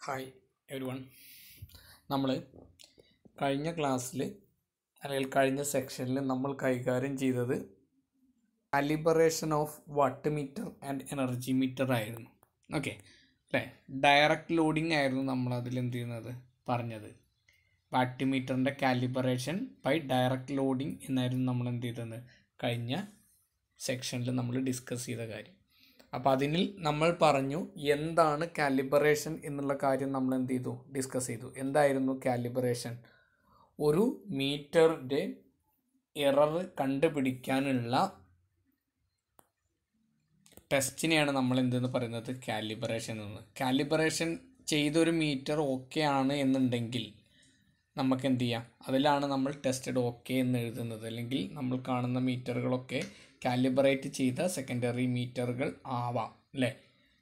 Hi every one. നമ്മൾ കഴിഞ്ഞ ക്ലാസ്സിൽ അല്ലെങ്കിൽ കഴിഞ്ഞ സെക്ഷനിൽ നമ്മൾ കൈകാര്യം ചെയ്തത് calibration of watt meter and energy meter ആയിരുന്നു. ഓക്കെ അല്ലേ? ഡയറക്റ്റ് ലോഡിംഗ് ആയിരുന്നു നമ്മൾ അതിൽ എന്ത് ചെയ്യുന്നത് പറഞ്ഞത്. വാട്ട് മീറ്ററിൻ്റെ കാലിബറേഷൻ ബൈ ഡയറക്റ്റ് ലോഡിംഗ് എന്നായിരുന്നു നമ്മൾ എന്ത് ചെയ്തത് കഴിഞ്ഞ സെക്ഷനിൽ നമ്മൾ ഡിസ്കസ് ചെയ്ത കാര്യം. അപ്പോൾ അതിൽ നമ്മൾ പറഞ്ഞു എന്താണ് കാലിബറേഷൻ എന്നുള്ള കാര്യം നമ്മൾ എന്ത് ചെയ്തു ഡിസ്കസ് ചെയ്തു. എന്തായിരുന്നു കാലിബറേഷൻ? ഒരു മീറ്ററിൻ്റെ എറർ കണ്ടുപിടിക്കാനുള്ള ടെസ്റ്റിനെയാണ് നമ്മൾ എന്തെന്ന് പറയുന്നത് കാലിബറേഷൻ എന്ന്. കാലിബറേഷൻ ചെയ്തൊരു മീറ്റർ ഓക്കെ ആണ് എന്നുണ്ടെങ്കിൽ നമുക്ക് എന്ത് ചെയ്യാം, അതിലാണ് നമ്മൾ ടെസ്റ്റഡ് ഓക്കെ എന്ന് എഴുതുന്നത്. അല്ലെങ്കിൽ നമ്മൾ കാണുന്ന മീറ്ററുകളൊക്കെ കാലിബറേറ്റ് ചെയ്ത സെക്കൻഡറി മീറ്ററുകൾ ആവാം അല്ലേ?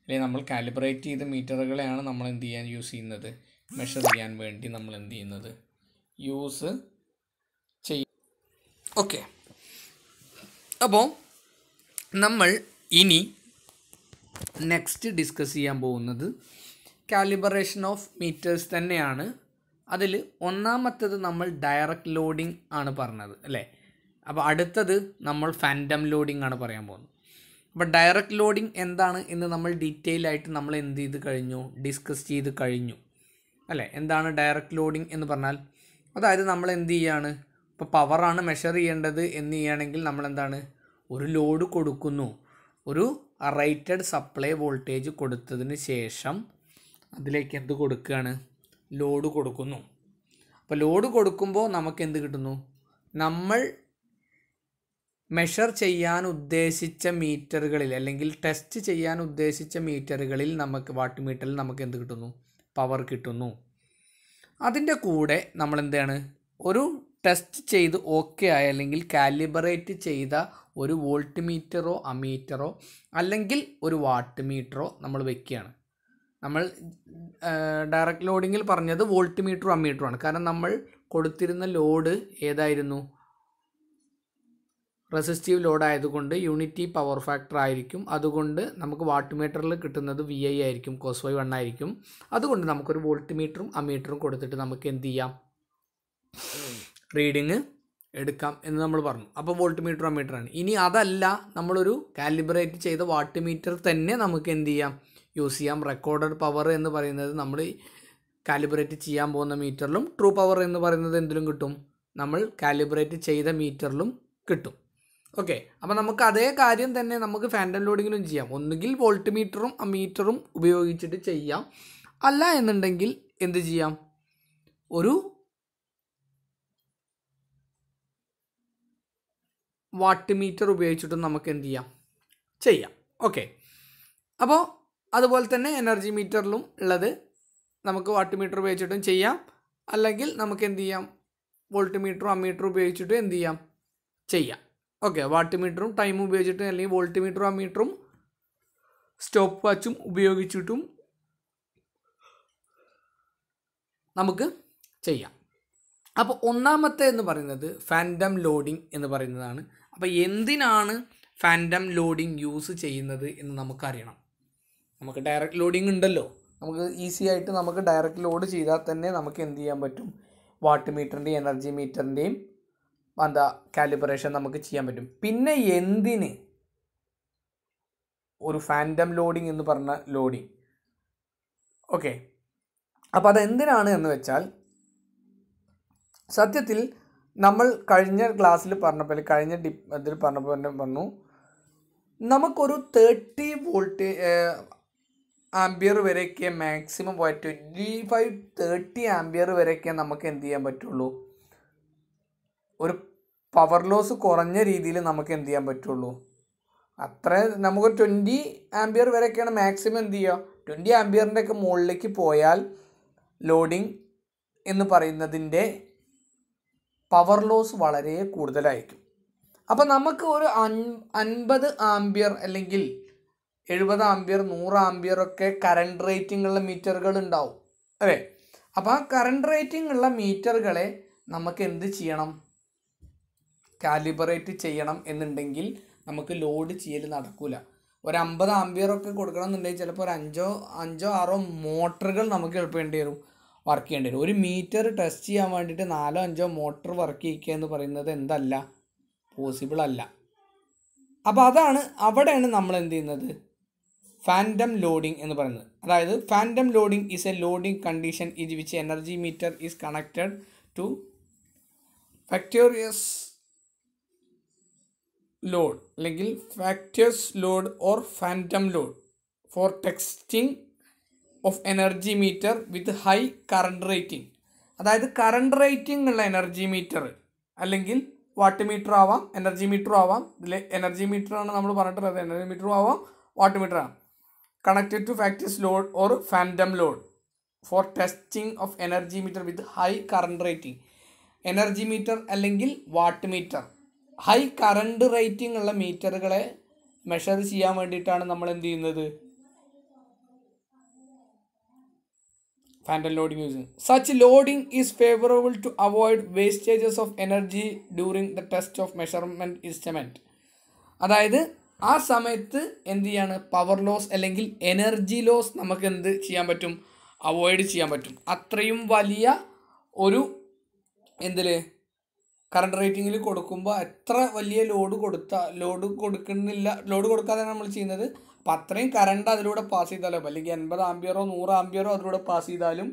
അല്ലെങ്കിൽ നമ്മൾ കാലിബറേറ്റ് ചെയ്ത മീറ്ററുകളെയാണ് നമ്മൾ എന്ത് ചെയ്യാൻ യൂസ് ചെയ്യുന്നത്, മെഷർ ചെയ്യാൻ വേണ്ടി നമ്മൾ എന്ത് ചെയ്യുന്നത് യൂസ് ചെയ്യും. ഓക്കെ, അപ്പോൾ നമ്മൾ ഇനി നെക്സ്റ്റ് ഡിസ്കസ് ചെയ്യാൻ പോകുന്നത് കാലിബറേഷൻ ഓഫ് മീറ്റേഴ്സ് തന്നെയാണ്. അതിൽ ഒന്നാമത്തേത് നമ്മൾ ഡയറക്റ്റ് ലോഡിംഗ് ആണ് പറഞ്ഞത് അല്ലേ? അപ്പോൾ അടുത്തത് നമ്മൾ ഫാൻറ്റം ലോഡിംഗ് ആണ് പറയാൻ പോകുന്നത്. അപ്പോൾ ഡയറക്റ്റ് ലോഡിംഗ് എന്താണ് എന്ന് നമ്മൾ ഡീറ്റെയിൽ ആയിട്ട് നമ്മൾ എന്ത് ചെയ്ത് കഴിഞ്ഞു, ഡിസ്കസ് ചെയ്ത് കഴിഞ്ഞു അല്ലേ? എന്താണ് ഡയറക്റ്റ് ലോഡിംഗ് എന്ന് പറഞ്ഞാൽ, അതായത് നമ്മൾ എന്ത് ചെയ്യാണ്, ഇപ്പോൾ പവറാണ് മെഷർ ചെയ്യേണ്ടത് എന്ന് ചെയ്യുകയാണെങ്കിൽ നമ്മൾ എന്താണ്, ഒരു ലോഡ് കൊടുക്കുന്നു, ഒരു റേറ്റഡ് സപ്ലൈ വോൾട്ടേജ് കൊടുത്തതിന് ശേഷം അതിലേക്ക് എന്ത് കൊടുക്കുകയാണ്, ലോഡ് കൊടുക്കുന്നു. അപ്പോൾ ലോഡ് കൊടുക്കുമ്പോൾ നമുക്ക് എന്ത് കിട്ടുന്നു, നമ്മൾ മെഷർ ചെയ്യാൻ ഉദ്ദേശിച്ച മീറ്ററുകളിൽ അല്ലെങ്കിൽ ടെസ്റ്റ് ചെയ്യാൻ ഉദ്ദേശിച്ച മീറ്ററുകളിൽ നമുക്ക് വാട്ട് മീറ്ററിൽ നമുക്ക് എന്ത് കിട്ടുന്നു, പവർ കിട്ടുന്നു. അതിൻ്റെ കൂടെ നമ്മൾ എന്താണ്, ഒരു ടെസ്റ്റ് ചെയ്ത് ഓക്കെ ആയ അല്ലെങ്കിൽ കാലിബറേറ്റ് ചെയ്ത ഒരു വോൾട്ട് മീറ്ററോ അമീറ്ററോ അല്ലെങ്കിൽ ഒരു വാട്ട് മീറ്ററോ നമ്മൾ വെക്കുകയാണ്. നമ്മൾ ഡയറക്റ്റ് ലോഡിങ്ങിൽ പറഞ്ഞത് വോൾട്ട് മീറ്ററും അമ്മീറ്ററും ആണ്. കാരണം നമ്മൾ കൊടുത്തിരുന്ന ലോഡ് ഏതായിരുന്നു, റെസിസ്റ്റീവ് ലോഡ് ആയതുകൊണ്ട് യൂണിറ്റി പവർ ഫാക്ടർ ആയിരിക്കും. അതുകൊണ്ട് നമുക്ക് വാട്ട് മീറ്ററിൽ കിട്ടുന്നത് VI ആയിരിക്കും, cos phi 1 ആയിരിക്കും. അതുകൊണ്ട് നമുക്കൊരു വോൾട്ട് മീറ്ററും അമ്മീറ്ററും കൊടുത്തിട്ട് നമുക്ക് എന്ത് ചെയ്യാം, റീഡിങ് എടുക്കാം എന്ന് നമ്മൾ പറഞ്ഞു. അപ്പോൾ വോൾട്ട് മീറ്ററും അമ്മീറ്ററാണ്. ഇനി അതല്ല, നമ്മളൊരു കാലിബ്രേറ്റ് ചെയ്ത വാട്ട് മീറ്റർ തന്നെ നമുക്ക് എന്ത് ചെയ്യാം, യൂസ് ചെയ്യാം. റെക്കോർഡഡ് പവർ എന്ന് പറയുന്നത് നമ്മൾ കാലിബ്രേറ്റ് ചെയ്യാൻ പോകുന്ന മീറ്ററിലും ട്രൂ പവർ എന്ന് പറയുന്നത് എന്തിലും കിട്ടും, നമ്മൾ കാലിബ്രേറ്റ് ചെയ്ത മീറ്ററിലും കിട്ടും. ഓക്കെ, അപ്പോൾ നമുക്ക് അതേ കാര്യം തന്നെ നമുക്ക് ഫാൻറ്റം ലോഡിങ്ങിലും ചെയ്യാം. ഒന്നുകിൽ വോൾട്ട് മീറ്ററും അമ്മീറ്ററും ഉപയോഗിച്ചിട്ട് ചെയ്യാം, അല്ല എന്നുണ്ടെങ്കിൽ എന്ത് ചെയ്യാം, ഒരു വാട്ട് മീറ്റർ ഉപയോഗിച്ചിട്ടും നമുക്ക് എന്ത് ചെയ്യാം. ഓക്കെ, അപ്പോൾ അതുപോലെ തന്നെ എനർജി മീറ്ററിലും ഉള്ളത് നമുക്ക് വാട്ട് മീറ്റർ ഉപയോഗിച്ചിട്ടും ചെയ്യാം, അല്ലെങ്കിൽ നമുക്ക് എന്ത് ചെയ്യാം, വോൾട്ട് മീറ്ററും അമ്മീറ്ററും ഉപയോഗിച്ചിട്ടും എന്ത് ചെയ്യാം. ഓക്കെ, വാട്ട് മീറ്ററും ടൈമും ഉപയോഗിച്ചിട്ടും അല്ലെങ്കിൽ വോൾട്ട് മീറ്ററും അമ്മീറ്ററും സ്റ്റോപ്പ് വാച്ചും ഉപയോഗിച്ചിട്ടും നമുക്ക് ചെയ്യാം. അപ്പോൾ ഒന്നാമത്തെ എന്ന് പറയുന്നത് ഫാൻറ്റം ലോഡിംഗ് എന്ന് പറയുന്നതാണ്. അപ്പോൾ എന്തിനാണ് ഫാൻറ്റം ലോഡിംഗ് യൂസ് ചെയ്യുന്നത് എന്ന് നമുക്കറിയണം. നമുക്ക് ഡയറക്റ്റ് ലോഡിംഗ് ഉണ്ടല്ലോ, നമുക്ക് ഈസി ആയിട്ട് നമുക്ക് ഡയറക്റ്റ് ലോഡ് ചെയ്താൽ തന്നെ നമുക്ക് എന്ത് ചെയ്യാൻ പറ്റും, വാട്ട് മീറ്ററിൻ്റെയും എനർജി മീറ്ററിൻ്റെയും കാലിബ്രേഷൻ നമുക്ക് ചെയ്യാൻ പറ്റും. പിന്നെ എന്തിന് ഒരു ഫാൻറ്റം ലോഡിംഗ് എന്ന് പറഞ്ഞ ലോഡിംഗ്? ഓക്കെ, അപ്പോൾ അതെന്തിനാണ് എന്ന് വെച്ചാൽ, സത്യത്തിൽ നമ്മൾ കഴിഞ്ഞ ക്ലാസ്സിൽ പറഞ്ഞപ്പോൾ ഇതിൽ പറഞ്ഞു നമുക്കൊരു 30 വോൾട്ട് ആംബിയർ വരെയൊക്കെ മാക്സിമം പോയ 25-30 ആംബിയർ വരെയൊക്കെ നമുക്ക് എന്ത് ചെയ്യാൻ പറ്റുള്ളൂ, ഒരു പവർ ലോസ് കുറഞ്ഞ രീതിയിൽ നമുക്ക് എന്ത് ചെയ്യാൻ പറ്റുള്ളൂ. അത്ര നമുക്ക് 20 ആംബിയർ വരെയൊക്കെയാണ് മാക്സിമം എന്ത് ചെയ്യുക. 20 ആംബിയറിൻ്റെ ഒക്കെ മുകളിലേക്ക് പോയാൽ ലോഡിംഗ് എന്ന് പറയുന്നതിൻ്റെ പവർ ലോസ് വളരെ കൂടുതലായിരിക്കും. അപ്പോൾ നമുക്ക് ഒരു 50 ആംബിയർ അല്ലെങ്കിൽ 70 ആംബിയർ 100 ആംബിയർ ഒക്കെ കറണ്ട് റേറ്റിംഗ് ഉള്ള മീറ്ററുകൾ ഉണ്ടാവും അല്ലേ? അപ്പോൾ ആ കറണ്ട് റേറ്റിംഗ് ഉള്ള മീറ്ററുകളെ നമുക്ക് എന്ത് ചെയ്യണം, കാലിബറേറ്റ് ചെയ്യണം എന്നുണ്ടെങ്കിൽ നമുക്ക് ലോഡ് ചെയ്യൽ നടക്കില്ല. ഒരു 50 ആംബിയറൊക്കെ കൊടുക്കണം എന്നുണ്ടെങ്കിൽ ചിലപ്പോൾ ഒരു അഞ്ചോ ആറോ മോട്ടറുകൾ നമുക്ക് എളുപ്പേണ്ടി വരും, വർക്ക് ചെയ്യേണ്ടി വരും. ഒരു മീറ്റർ ടെസ്റ്റ് ചെയ്യാൻ വേണ്ടിയിട്ട് 4-5 മോട്ടർ വർക്ക് ചെയ്യിക്കുക എന്ന് പറയുന്നത് എന്തല്ല, പോസിബിൾ അല്ല. അപ്പോൾ അവിടെയാണ് നമ്മൾ എന്ത് ചെയ്യുന്നത്, ഫാൻറ്റം ലോഡിംഗ് എന്ന് പറയുന്നത്. അതായത് phantom loading is a loading condition in which energy meter is connected to fictitious load അല്ലെങ്കിൽ fictitious load or phantom load for testing of energy meter with high current rating. അതായത് current rating ഉള്ള energy meter അല്ലെങ്കിൽ watt meter ആവാം, energy മീറ്ററും ആവാം. ഇതിൽ energy മീറ്ററാണ് നമ്മൾ പറഞ്ഞിട്ടുള്ളത്, എനർജി മീറ്ററും ആവാം, വാട്ട് മീറ്റർ ആവാം. Connected to fictitious load or phantom load for testing of energy meter with high current rating. Energy meter അല്ലെങ്കിൽ watt meter high current rating ഉള്ള മീറ്ററുകളെ മെഷർ ചെയ്യാൻ വേണ്ടിയിട്ടാണ് നമ്മൾ എന്ത് ചെയ്യുന്നത്, ഫാൻറ്റം ലോഡിംഗ് യൂസ് ചെയ്യുന്നത്. Such loading is favourable to avoid wastages of energy during the test of measurement instrument. അതായത് ആ സമയത്ത് എന്ത് ചെയ്യാണ്, പവർ ലോസ് അല്ലെങ്കിൽ എനർജി ലോസ് നമുക്ക് എന്ത് ചെയ്യാൻ പറ്റും, അവോയ്ഡ് ചെയ്യാൻ പറ്റും. അത്രയും വലിയ ഒരു കറണ്ട് റേറ്റിങ്ങിൽ കൊടുക്കുമ്പോൾ എത്ര വലിയ ലോഡ് കൊടുക്കാതെ നമ്മൾ ചെയ്യുന്നത്. അപ്പം അത്രയും കറണ്ട് അതിലൂടെ പാസ് ചെയ്താലോ, അല്ലെങ്കിൽ 80 ആംബിയറോ 100 ആംബിയറോ അതിലൂടെ പാസ് ചെയ്താലും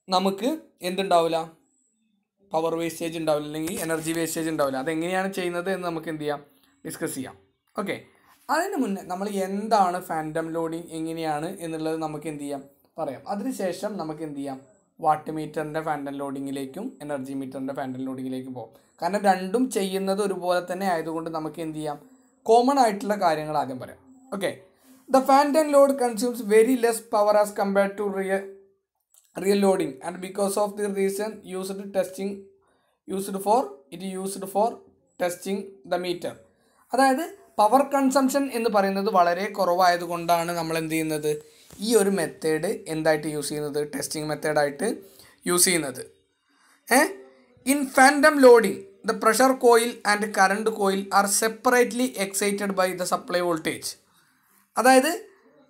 നമുക്ക് എന്തുണ്ടാവില്ല, പവർ വേസ്റ്റേജ് ഉണ്ടാവില്ല, അല്ലെങ്കിൽ എനർജി വേസ്റ്റേജ് ഉണ്ടാവില്ല. അതെങ്ങനെയാണ് ചെയ്യുന്നത് എന്ന് നമുക്ക് എന്ത് ചെയ്യാം, ഡിസ്കസ് ചെയ്യാം. ഓക്കെ, അതിന് മുന്നേ നമ്മൾ എന്താണ് ഫാൻറ്റം ലോഡിങ്, എങ്ങനെയാണ് എന്നുള്ളത് നമുക്ക് എന്ത് ചെയ്യാം, പറയാം. അതിനുശേഷം നമുക്ക് എന്ത് ചെയ്യാം, വാട്ട് മീറ്ററിൻ്റെ ഫാൻറ്റം ലോഡിങ്ങിലേക്കും എനർജി മീറ്ററിൻ്റെ ഫാൻറ്റം ലോഡിങ്ങിലേക്കും പോകും. കാരണം രണ്ടും ചെയ്യുന്നത് ഒരുപോലെ തന്നെ ആയതുകൊണ്ട് നമുക്ക് എന്ത് ചെയ്യാം, കോമൺ ആയിട്ടുള്ള കാര്യങ്ങൾ ആദ്യം പറയാം. Okay, the phantom load consumes very less power as compared to real loading and because of the reason used for testing the meter. അതായത് പവർ കൺസംഷൻ എന്ന് പറയുന്നത് വളരെ കുറവായതുകൊണ്ടാണ് നമ്മൾ എന്ത് ചെയ്യുന്നത്, ഈ ഒരു മെത്തേഡ് എന്തായിട്ട് യൂസ് ചെയ്യുന്നത്, ടെസ്റ്റിംഗ് മെത്തേഡായിട്ട് യൂസ് ചെയ്യുന്നത്. In phantom loading the pressure coil and current coil are separately excited by the supply voltage. അതായത്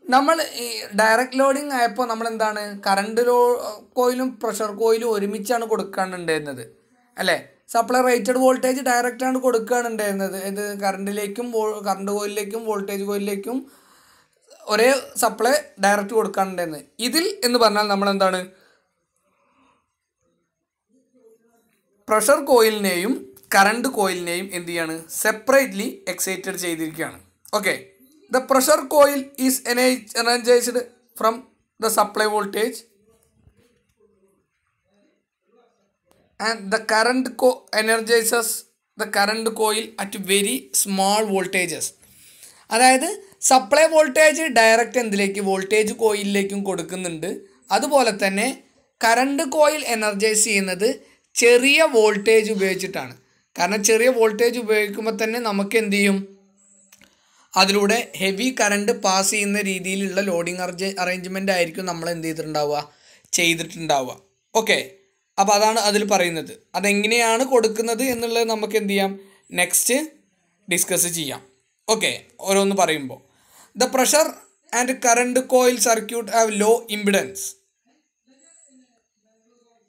നമ്മൾ ഈ ഡയറക്റ്റ് ലോഡിംഗ് ആയപ്പോൾ നമ്മൾ എന്താണ്, കറണ്ട് കോയിലും പ്രഷർ കോയിലും ഒരുമിച്ചാണ് കൊടുക്കാനുണ്ടായിരുന്നത് അല്ലേ. സപ്ലൈ റേറ്റഡ് വോൾട്ടേജ് ഡയറക്റ്റാണ് കൊടുക്കുകയാണുണ്ടായിരുന്നത്. ഇത് കറണ്ട് കോയിലിലേക്കും വോൾട്ടേജ് കോയിലിലേക്കും ഒരേ സപ്ലൈ ഡയറക്റ്റ് കൊടുക്കാനുണ്ടായിരുന്നത്. ഇതിൽ എന്ന് പറഞ്ഞാൽ നമ്മൾ എന്താണ്, പ്രഷർ കോയിലിനെയും കറണ്ട് കോയിലിനെയും എന്ത് ചെയ്യാണ്, സെപ്പറേറ്റ്ലി എക്സൈറ്റഡ് ചെയ്തിരിക്കുകയാണ്. Okay, the pressure coil is energized from the supply voltage and the current energizes the current coil at very small voltages. അതായത് സപ്ലൈ വോൾട്ടേജ് ഡയറക്റ്റ് എന്തിലേക്ക്, വോൾട്ടേജ് കോയിലിലേക്കും കൊടുക്കുന്നുണ്ട്. അതുപോലെ തന്നെ കറണ്ട് കോയിൽ എനർജൈസ് ചെയ്യുന്നത് ചെറിയ വോൾട്ടേജ് ഉപയോഗിച്ചിട്ടാണ്. കാരണം ചെറിയ വോൾട്ടേജ് ഉപയോഗിക്കുമ്പോൾ തന്നെ നമുക്ക് എന്ത് ചെയ്യും, അതിലൂടെ ഹെവി കറണ്ട് പാസ് ചെയ്യുന്ന രീതിയിലുള്ള ലോഡിംഗ് അറേഞ്ച്മെൻ്റ് ആയിരിക്കും നമ്മൾ എന്ത് ചെയ്തിട്ടുണ്ടാവുക. ഓക്കെ, അപ്പോൾ അതാണ് അതിൽ പറയുന്നത്. അതെങ്ങനെയാണ് കൊടുക്കുന്നത് എന്നുള്ളത് നമുക്ക് എന്ത് ചെയ്യാം, നെക്സ്റ്റ് ഡിസ്കസ് ചെയ്യാം. ഓക്കെ, ഓരോന്ന് പറയുമ്പോൾ the pressure and current coil circuit have low impedance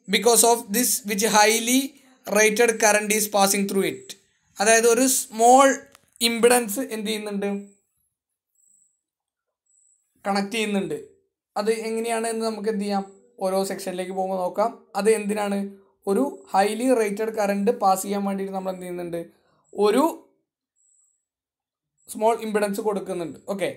because of this which highly rated current is passing through it. അതായത് ഒരു സ്മോൾ ഇമ്പിഡൻസ് എന്ത് ചെയ്യുന്നുണ്ട്, കണക്ട് ചെയ്യുന്നുണ്ട്. അത് എങ്ങനെയാണ് എന്ന് നമുക്ക് എന്ത് ചെയ്യാം, ഓരോ സെക്ഷനിലേക്ക് പോകുമ്പോൾ നോക്കാം. അത് എന്തിനാണ്, ഒരു ഹൈലി റേറ്റഡ് കറണ്ട് പാസ് ചെയ്യാൻ വേണ്ടിയിട്ട് നമ്മൾ എന്ത് ചെയ്യുന്നുണ്ട്, ഒരു സ്മോൾ ഇമ്പിഡൻസ് കൊടുക്കുന്നുണ്ട്. Okay,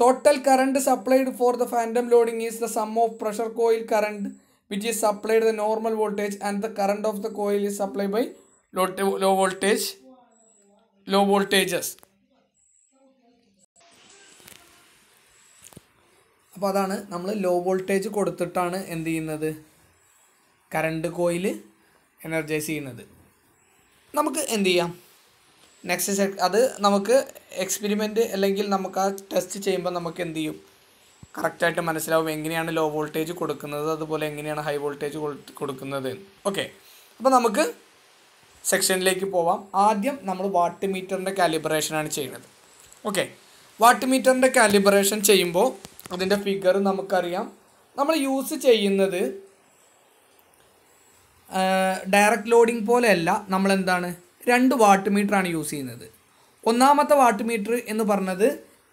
total current supplied for the phantom loading is the sum of pressure coil current which is supplied the normal voltage and the current of the coil is supplied by low voltages. അപ്പോൾ അതാണ് നമ്മൾ low voltage കൊടുത്തിട്ടാണ് എന്ത് ചെയ്യുന്നത്, current coil energise ചെയ്യുന്നത്. നമുക്ക് എന്ത് ചെയ്യാം, നെക്സ്റ്റ് അത് നമുക്ക് എക്സ്പെരിമെൻറ്റ് അല്ലെങ്കിൽ നമുക്ക് ആ ടെസ്റ്റ് ചെയ്യുമ്പോൾ നമുക്ക് എന്ത് ചെയ്യും, കറക്റ്റായിട്ട് മനസ്സിലാവും എങ്ങനെയാണ് ലോ വോൾട്ടേജ് കൊടുക്കുന്നത്, അതുപോലെ എങ്ങനെയാണ് ഹൈ വോൾട്ടേജ് കൊടുക്കുന്നത്. ഓക്കെ, അപ്പോൾ നമുക്ക് സെക്ഷനിലേക്ക് പോവാം. ആദ്യം നമ്മൾ വാട്ട് മീറ്ററിൻ്റെ കാലിബ്രേഷനാണ് ചെയ്യുന്നത്. ഓക്കെ, വാട്ട് മീറ്ററിൻ്റെ കാലിബ്രേഷൻ ചെയ്യുമ്പോൾ അതിൻ്റെ ഫിഗർ നമുക്കറിയാം. നമ്മൾ യൂസ് ചെയ്യുന്നത് ഡയറക്റ്റ് ലോഡിംഗ് പോലെയല്ല, നമ്മളെന്താണ് 2 വാട്ട് മീറ്ററാണ് യൂസ് ചെയ്യുന്നത്. ഒന്നാമത്തെ വാട്ട് മീറ്റർ എന്ന് പറഞ്ഞത്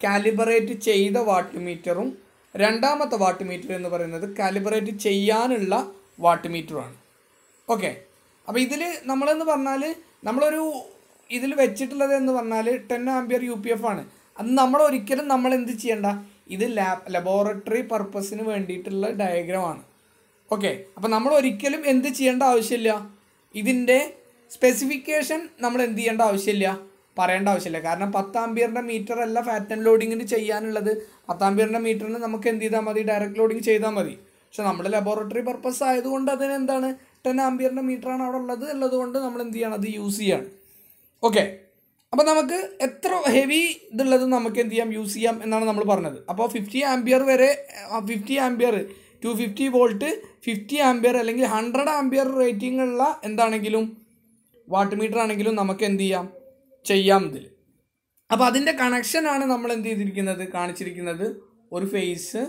കാലിബ്രേറ്റ് ചെയ്ത വാട്ട് മീറ്ററും രണ്ടാമത്തെ വാട്ട് മീറ്റർ എന്ന് പറയുന്നത് കാലിബ്രേറ്റ് ചെയ്യാനുള്ള വാട്ട് മീറ്ററുമാണ്. ഓക്കെ, അപ്പോൾ ഇതിൽ നമ്മളെന്ന് പറഞ്ഞാൽ നമ്മളൊരു ഇതിൽ വെച്ചിട്ടുള്ളത് എന്ന് പറഞ്ഞാൽ 10 ആംപിയർ UPF ആണ്. അത് നമ്മൾ ഒരിക്കലും നമ്മൾ എന്ത് ചെയ്യണ്ട, ഇത് ലബോറട്ടറി പർപ്പസിന് വേണ്ടിയിട്ടുള്ള ഡയഗ്രമാണ്. ഓക്കെ, അപ്പോൾ നമ്മൾ ഒരിക്കലും എന്ത് ചെയ്യേണ്ട ആവശ്യമില്ല, ഇതിൻ്റെ സ്പെസിഫിക്കേഷൻ നമ്മൾ എന്ത് ചെയ്യേണ്ട ആവശ്യമില്ല, പറയേണ്ട ആവശ്യമില്ല. കാരണം 10 ആംപിയറിൻ്റെ മീറ്റർ അല്ല ഫാറ്റ് ആൻഡ് ലോഡിങ്ങിന് ചെയ്യാനുള്ളത്. 10 ആംപിയറിൻ്റെ മീറ്ററിന് നമുക്ക് എന്ത് ചെയ്താൽ മതി, ഡയറക്റ്റ് ലോഡിങ് ചെയ്താൽ മതി. പക്ഷെ നമ്മുടെ ലബോറട്ടറി പർപ്പസ് ആയതുകൊണ്ട് അതിന് എന്താണ് 10 ആംപിയറിൻ്റെ മീറ്ററാണ് അവിടെ ഉള്ളതുകൊണ്ട് നമ്മൾ എന്ത് ചെയ്യണം, അത് യൂസ് ചെയ്യാണ്. ഓക്കെ, അപ്പോൾ നമുക്ക് എത്ര ഹെവി ഇതുള്ളത് നമുക്ക് എന്ത് ചെയ്യാം, യൂസ് ചെയ്യാം എന്നാണ് നമ്മൾ പറഞ്ഞത്. അപ്പോൾ 50 ആംപിയർ വരെ 50 ആംപിയർ 250 വോൾട്ട് 50 ആംപിയർ അല്ലെങ്കിൽ 100 ആംപിയർ റേറ്റിംഗ് ഉള്ള എന്താണെങ്കിലും വാട്ട് മീറ്റർ ആണെങ്കിലും നമുക്ക് എന്ത് ചെയ്യാം ഇതിൽ. അപ്പോൾ അതിൻ്റെ കണക്ഷനാണ് നമ്മൾ എന്ത് ചെയ്തിരിക്കുന്നത്, കാണിച്ചിരിക്കുന്നത്. ഒരു ഫേസ്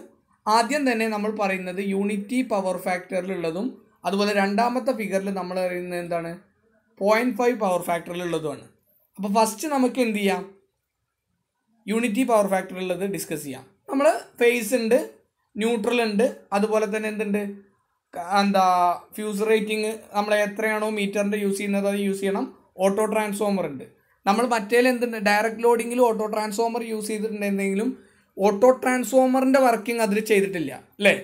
ആദ്യം തന്നെ നമ്മൾ പറയുന്നത് യൂണിറ്റി പവർ ഫാക്ടറിലുള്ളതും അതുപോലെ രണ്ടാമത്തെ ഫിഗറിൽ നമ്മൾ പറയുന്നത് എന്താണ് 0.5 പവർ ഫാക്ടറിലുള്ളതുമാണ്. അപ്പോൾ ഫസ്റ്റ് നമുക്ക് എന്ത് ചെയ്യാം, യൂണിറ്റി പവർ ഫാക്ടറിലുള്ളത് ഡിസ്കസ് ചെയ്യാം. നമ്മൾ ഫേസ് ഉണ്ട്, ന്യൂട്രൽ ഉണ്ട്, അതുപോലെ തന്നെ എന്തുണ്ട്, ഫ്യൂസ് റേറ്റിംഗ് നമ്മൾ എത്രയാണോ മീറ്ററിൻ്റെ യൂസ് ചെയ്യുന്നത് അത് യൂസ് ചെയ്യണം. ഓട്ടോ ട്രാൻസ്ഫോമർ ഉണ്ട്. നമ്മൾ മറ്റേതിൽ എന്തുണ്ട്, ഡയറക്റ്റ് ലോഡിങ്ങിൽ ഓട്ടോ ട്രാൻസ്ഫോമർ യൂസ് ചെയ്തിട്ടുണ്ടെങ്കിലും ഓട്ടോ ട്രാൻസ്ഫോമറിൻ്റെ വർക്കിംഗ് അതിൽ ചെയ്തിട്ടില്ല അല്ലേ.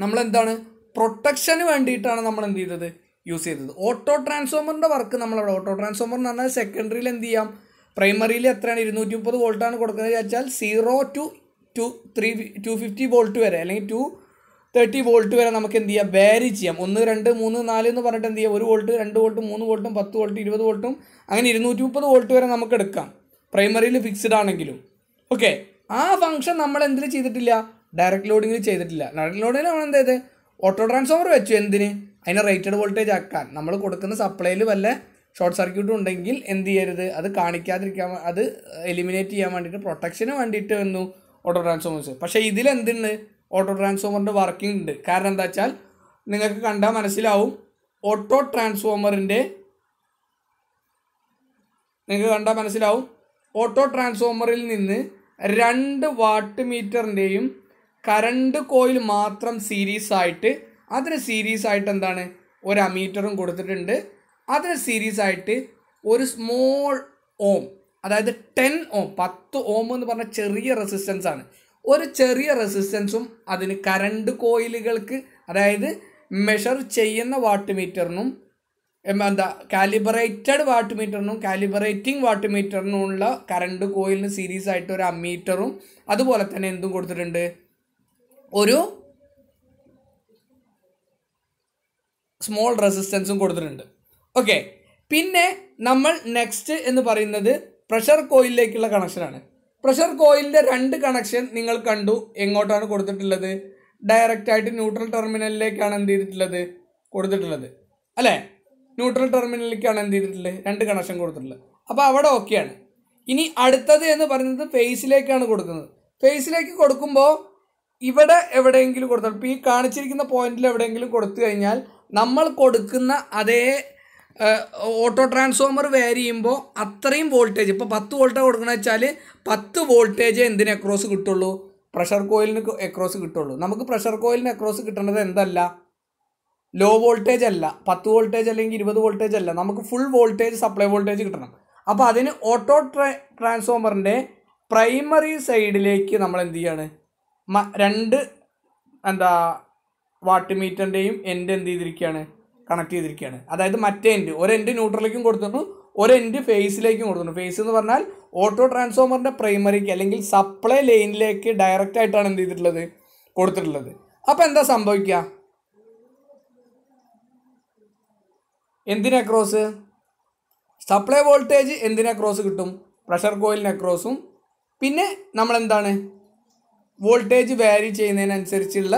നമ്മളെന്താണ് പ്രൊട്ടക്ഷന് വേണ്ടിയിട്ടാണ് നമ്മൾ എന്ത് ചെയ്തത്, യൂസ് ചെയ്തത്. ഓട്ടോ ട്രാൻസ്ഫോമറിൻ്റെ വർക്ക് നമ്മളവിടെ ഓട്ടോ ട്രാൻസ്ഫോമർ എന്ന് പറഞ്ഞാൽ സെക്കൻഡറിയിൽ എന്ത് ചെയ്യാം, പ്രൈമറിയിൽ എത്രയാണ് 230 വോൾട്ടാണ് കൊടുക്കുന്നത് വെച്ചാൽ 0 to 250 വോൾട്ട് വരെ അല്ലെങ്കിൽ 230 വോൾട്ട് വരെ നമുക്ക് എന്ത് ചെയ്യാം, വാരി ചെയ്യാം. 1, 2, 3, 4 എന്ന് പറഞ്ഞിട്ട് എന്ത് ചെയ്യാം, 1 വോൾട്ട് 2 വോൾട്ടും 3 വോൾട്ടും 10 വോൾട്ട് 20 വോൾട്ടും അങ്ങനെ 230 വോൾട്ട് വരെ നമുക്ക് എടുക്കാം, പ്രൈമറിയിൽ ഫിക്സ്ഡ് ആണെങ്കിലും. ഓക്കെ, ആ ഫംഗ്ഷൻ നമ്മൾ എന്തിൽ ചെയ്തിട്ടില്ല, ഡയറക്റ്റ് ലോഡിങ്ങിൽ ചെയ്തിട്ടില്ല. ഡയറക്റ്റ് ലോഡിങ്ങിൽ നമ്മൾ എന്ത് ചെയ്ത് ഓട്ടോ ട്രാൻസ്ഫോമർ വെച്ചു. എന്തിന്, അതിനെ റേറ്റഡ് വോൾട്ടേജ് ആക്കാൻ. നമ്മൾ കൊടുക്കുന്ന സപ്ലൈയിൽ വല്ല ഷോർട്ട് സർക്യൂട്ട് ഉണ്ടെങ്കിൽ എന്ത് ചെയ്യരുത്, അത് കാണിക്കാതിരിക്കാൻ, അത് എലിമിനേറ്റ് ചെയ്യാൻ വേണ്ടിയിട്ട് പ്രൊട്ടക്ഷന് വേണ്ടിയിട്ട് വന്നു ഓട്ടോ ട്രാൻസ്ഫോമേഴ്സ്. പക്ഷേ ഇതിലെന്തുണ്ട്, ഓട്ടോ ട്രാൻസ്ഫോമറിൻ്റെ വർക്കിംഗ് ഉണ്ട്. കാരണം എന്താ വെച്ചാൽ നിങ്ങൾക്ക് കണ്ടാൽ മനസ്സിലാവും, ഓട്ടോ ട്രാൻസ്ഫോമറിൻ്റെ നിങ്ങൾക്ക് കണ്ടാൽ മനസ്സിലാവും ഓട്ടോ ട്രാൻസ്ഫോമറിൽ നിന്ന് 2 വാട്ട് മീറ്ററിൻ്റെയും കറണ്ട് കോയിൽ മാത്രം സീരീസ് ആയിട്ട്, അതിന് സീരീസ് ആയിട്ട് എന്താണ് ഒരു അമീറ്ററും കൊടുത്തിട്ടുണ്ട്. അതിന് സീരീസ് ആയിട്ട് ഒരു സ്മോൾ ഓം, അതായത് 10 ഓം 10 ഓം എന്ന് പറഞ്ഞ ചെറിയ റെസിസ്റ്റൻസ് ആണ്. ഒരു ചെറിയ റെസിസ്റ്റൻസും അതിന് കറണ്ട് കോയിലുകൾക്ക്, അതായത് മെഷർ ചെയ്യുന്ന വാട്ട് മീറ്ററിനും കാലിബ്രേറ്റഡ് വാട്ട് മീറ്ററിനും കാലിബ്രേറ്റിംഗ് വാട്ട് മീറ്ററിനുമുള്ള കറണ്ട് കോയിലിന് സീരീസ് ആയിട്ട് ഒരു അമ്മീറ്ററും അതുപോലെ തന്നെ എന്തും കൊടുത്തിട്ടുണ്ട്, ഒരു സ്മോൾ റെസിസ്റ്റൻസും കൊടുത്തിട്ടുണ്ട്. ഓക്കെ, പിന്നെ നമ്മൾ നെക്സ്റ്റ് എന്ന് പറയുന്നത് പ്രഷർ കോയിലിലേക്കുള്ള കണക്ഷനാണ്. പ്രഷർ കോയിലിൻ്റെ 2 കണക്ഷൻ നിങ്ങൾ കണ്ടു. എങ്ങോട്ടാണ് കൊടുത്തിട്ടുള്ളത്, ഡയറക്റ്റായിട്ട് ന്യൂട്രൽ ടെർമിനലിലേക്കാണ് എന്ത് ചെയ്തിട്ടുള്ളത്, കൊടുത്തിട്ടുള്ളത് അല്ലേ. ന്യൂട്രൽ ടെർമിനലിലേക്കാണ് എന്ത് ചെയ്തിട്ടുള്ളത്, 2 കണക്ഷൻ കൊടുത്തിട്ടുള്ളത്. അപ്പോൾ അവിടെ ഓക്കെയാണ്. ഇനി അടുത്തത് എന്ന് പറയുന്നത് ഫേസിലേക്കാണ് കൊടുക്കുന്നത്. ഫേസിലേക്ക് കൊടുക്കുമ്പോൾ ഇവിടെ എവിടെയെങ്കിലും കൊടുത്താൽ, ഇപ്പോൾ ഈ കാണിച്ചിരിക്കുന്ന പോയിന്റിൽ എവിടെയെങ്കിലും കൊടുത്തു കഴിഞ്ഞാൽ നമ്മൾ കൊടുക്കുന്ന അതേ ഓട്ടോ ട്രാൻസ്ഫോമർ വേരി ചെയ്യുമ്പോൾ അത്രയും വോൾട്ടേജ്, ഇപ്പോൾ 10 വോൾട്ടാണ് കൊടുക്കണമെന്ന് വെച്ചാൽ 10 വോൾട്ടേജ് എന്തിന് അക്രോസ് കിട്ടുള്ളൂ, പ്രഷർ കോയിലിന് അക്രോസ് കിട്ടുള്ളൂ. നമുക്ക് പ്രഷർ കോയിലിന് അക്രോസ് കിട്ടേണ്ടത് എന്തല്ല, ലോ വോൾട്ടേജ് അല്ല, 10 വോൾട്ടേജ് അല്ലെങ്കിൽ 20 വോൾട്ടേജ് അല്ല, നമുക്ക് ഫുൾ വോൾട്ടേജ് സപ്ലൈ വോൾട്ടേജ് കിട്ടണം. അപ്പോൾ അതിന് ഓട്ടോ ട്രാൻസ്ഫോമറിൻ്റെ പ്രൈമറി സൈഡിലേക്ക് നമ്മൾ എന്ത് ചെയ്യാണ്, 2 വാട്ട് മീറ്ററിൻ്റെയും എൻഡ് എന്ത് ചെയ്തിരിക്കുകയാണ്, കണക്ട് ചെയ്തിരിക്കുകയാണ്. അതായത് മറ്റേ എൻഡ്, ഒരു എൻഡ് ന്യൂട്രലിലേക്കും കൊടുത്തിട്ടുണ്ട്, ഒരു എൻഡ് ഫേസിലേക്കും കൊടുത്തിട്ടുണ്ട്. ഫേസ് എന്ന് പറഞ്ഞാൽ ഓട്ടോ ട്രാൻസ്ഫോമറിൻ്റെ പ്രൈമറിക്ക് അല്ലെങ്കിൽ സപ്ലൈ ലൈനിലേക്ക് ഡയറക്റ്റ് ആയിട്ടാണ് എന്ത് ചെയ്തിട്ടുള്ളത്, കൊടുത്തിട്ടുള്ളത്. അപ്പോൾ എന്താ സംഭവിക്കുക, എന്തിന് അക്രോസ്, സപ്ലൈ വോൾട്ടേജ് എന്തിന് അക്രോസ് കിട്ടും, പ്രഷർ കോയിലിന് അക്രോസും. പിന്നെ നമ്മളെന്താണ് വോൾട്ടേജ് വാരി ചെയ്യുന്നതിനനുസരിച്ചുള്ള